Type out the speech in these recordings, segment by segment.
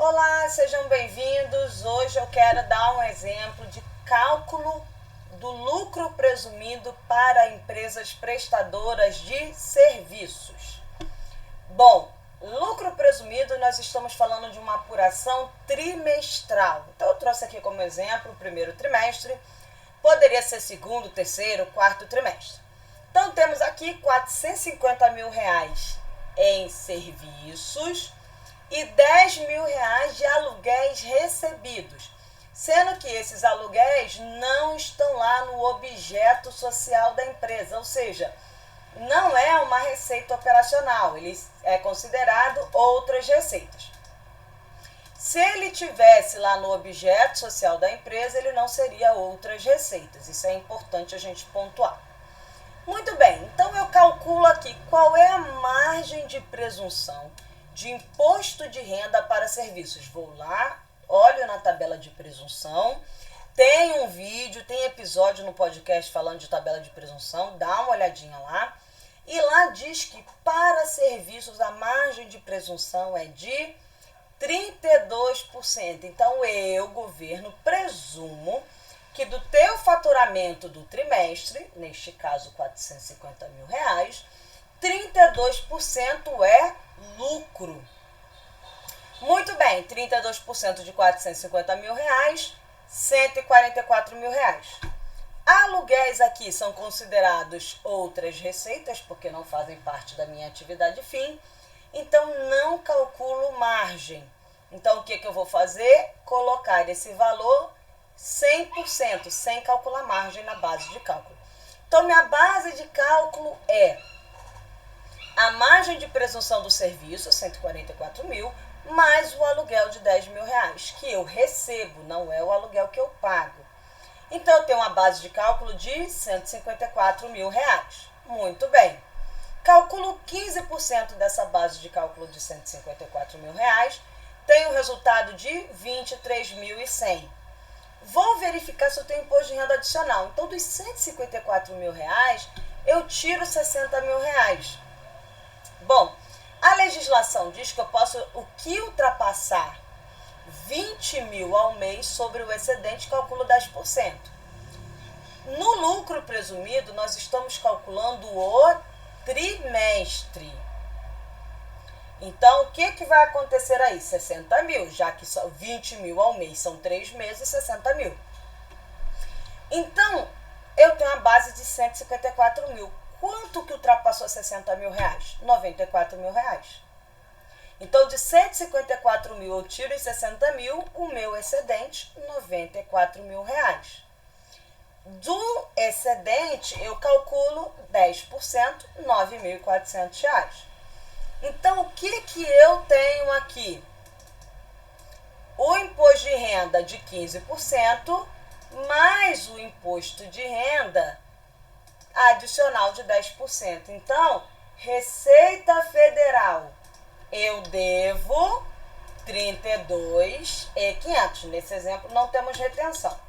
Olá, sejam bem-vindos. Hoje eu quero dar um exemplo de cálculo do lucro presumido para empresas prestadoras de serviços. Bom, lucro presumido, nós estamos falando de uma apuração trimestral. Então eu trouxe aqui como exemplo o primeiro trimestre, poderia ser segundo, terceiro, quarto trimestre. Então temos aqui R$450 mil em serviços e R$10 mil de aluguéis recebidos, sendo que esses aluguéis não estão lá no objeto social da empresa, ou seja, não é uma receita operacional, ele é considerado outras receitas. Se ele tivesse lá no objeto social da empresa, ele não seria outras receitas, isso é importante a gente pontuar. Muito bem, então eu calculo aqui qual é a margem de presunção de imposto de renda para serviços. Vou lá, olho na tabela de presunção, tem um vídeo, tem episódio no podcast falando de tabela de presunção, dá uma olhadinha lá. E lá diz que para serviços a margem de presunção é de 32%. Então eu, governo, presumo que do teu faturamento do trimestre, neste caso R$450 mil, 32% é lucro. Muito bem, 32% de R$450 mil, R$144 mil. Aluguéis aqui são considerados outras receitas, porque não fazem parte da minha atividade fim, então não calculo margem. Então o que eu vou fazer? Colocar esse valor 100%, sem calcular margem na base de cálculo. Então minha base de cálculo é a margem de presunção do serviço, 144 mil, mais o aluguel de R$10 mil, que eu recebo, não é o aluguel que eu pago. Então, eu tenho uma base de cálculo de R$154 mil. Muito bem. Calculo 15% dessa base de cálculo de R$154 mil, tenho o resultado de R$23.100. Vou verificar se eu tenho imposto de renda adicional. Então, dos R$154 mil, eu tiro R$60 mil. Bom, a legislação diz que eu posso, o que ultrapassar 20 mil ao mês sobre o excedente, calculo 10%. No lucro presumido, nós estamos calculando o trimestre. Então, o que vai acontecer aí? 60 mil, já que só 20 mil ao mês são 3 meses, 60 mil. Então, eu tenho uma base de 154 mil. Quanto que ultrapassou 60 mil? R$94 mil. Então, de 154 mil eu tiro os 60 mil, o meu excedente, R$94 mil. Do excedente, eu calculo 10%, R$9.400. Então, o que eu tenho aqui? O imposto de renda de 15%, mais o imposto de renda adicional de 10%. Então, Receita Federal, eu devo 32.500. Nesse exemplo não temos retenção.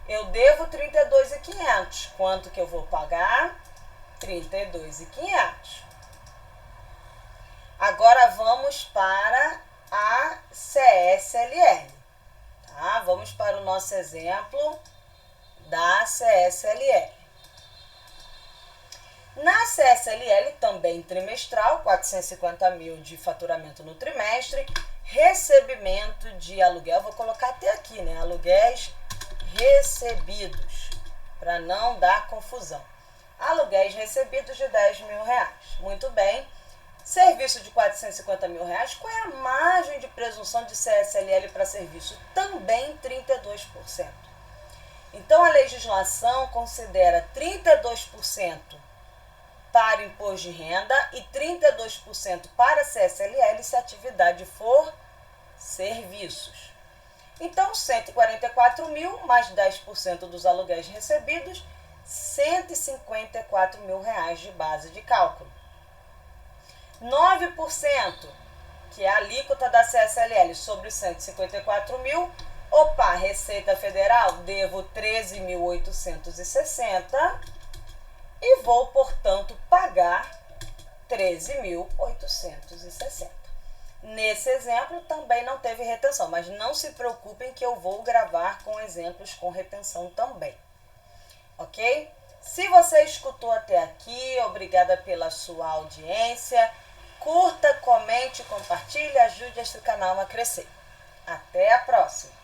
Eu devo 32.500. Quanto que eu vou pagar? 32.500. Agora vamos para a CSLL. Tá? Vamos para o nosso exemplo da CSLL. Na CSLL, também trimestral, 450 mil de faturamento no trimestre, recebimento de aluguel, vou colocar até aqui, né? Aluguéis recebidos, para não dar confusão. Aluguéis recebidos de R$10 mil. Muito bem. Serviço de R$450 mil, qual é a margem de presunção de CSLL para serviço? Também 32%. Então, a legislação considera 32% para imposto de renda e 32% para CSLL se a atividade for serviços. Então, 144 mil mais 10% dos aluguéis recebidos, R$154 mil de base de cálculo. 9%, que é a alíquota da CSLL sobre os 154 mil, opa, Receita Federal, devo 13.860 e vou, portanto, pagar 13.860. Nesse exemplo também não teve retenção, mas não se preocupem que eu vou gravar com exemplos com retenção também, ok? Se você escutou até aqui, obrigada pela sua audiência. Curta, comente, compartilhe, ajude este canal a crescer. Até a próxima!